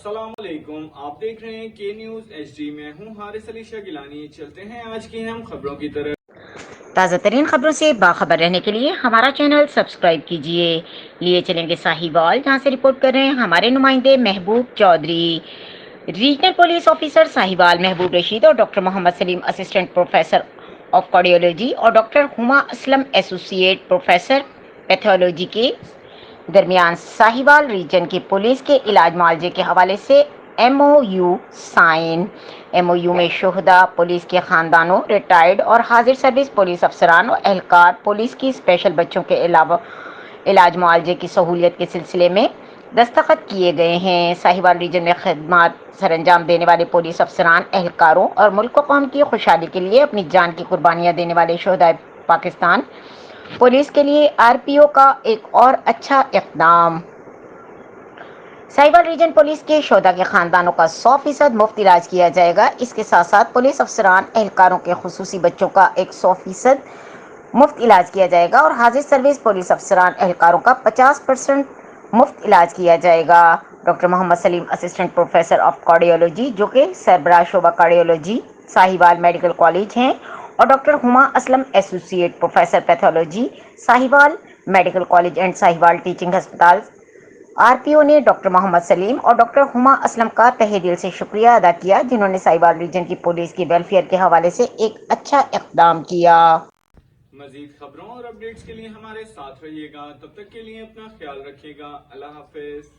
अस्सलाम वालेकुम, आप देख रहे हैं के न्यूज़ HD। मैं हूं हारिस अली शाह गिलानी। चलते हैं आज की अहम खबरों की तरफ। ताज़ा तरीन खबरों से बाखबर रहने के लिए हमारा चैनल सब्सक्राइब कीजिए। लिए चलेंगे साहिवाल, जहां से रिपोर्ट कर रहे हैं हमारे नुमाइंदे Mehboob Chaudhry. Regional police officer Sahiwal Mehboob Rasheed और doctor Mohammad Saleem assistant professor of cardiology और doctor Huma Aslam associate professor pathology के दरमियान साहिवाल रीजन की पुलिस के इलाज मुआवजे के हवाले से MOU साइन। MOU में शुहदा, पुलिस के खानदानों, रिटायर्ड और हाजिर सर्विस पुलिस अफसरान और एहलकार पुलिस की स्पेशल बच्चों के अलावा इलाज मुआवजे की सहूलियत के सिलसिले में दस्तखत किए गए हैं। साहिवाल रीजन में खदमात सरंजाम देने वाले पुलिस अफसरान, एहलकारों और मुल्क कौम की खुशहाली के लिए अपनी जान की कुर्बानियाँ देने वाले शोहदाए पाकिस्तान पुलिस के लिए RPO का एक और अच्छा इक़दाम। साहिवाल रीजन पुलिस के शोधा के खानदानों का 100% मुफ्त इलाज किया जाएगा। इसके साथ साथ पुलिस अफसरान, एहलकारों के खुसूसी बच्चों का 100% मुफ्त इलाज किया जाएगा और हाजिर सर्विस पुलिस अफसरान, एहलकारों का 50% मुफ्त इलाज किया जाएगा। Doctor Mohammad Saleem assistant professor of cardiology, जो कि सरबराह शोबा कार्डियोलॉजी साहिवाल मेडिकल कॉलेज हैं, और doctor Huma Aslam associate professor pathology Sahiwal medical college and Sahiwal teaching अस्पताल। RPO ने डॉक्टर मोहम्मद सलीम और डॉक्टर हुमा असलम का तहे दिल से शुक्रिया अदा किया, जिन्होंने साहिवाल रीजन की पुलिस की वेलफेयर के हवाले से एक अच्छा इक़दाम किया। मजीद खबरों और अपडेट्स के लिए हमारे साथ रहिएगा। तब तक के लिए अपना ख्याल रखिएगा। अल्लाह हाफिज।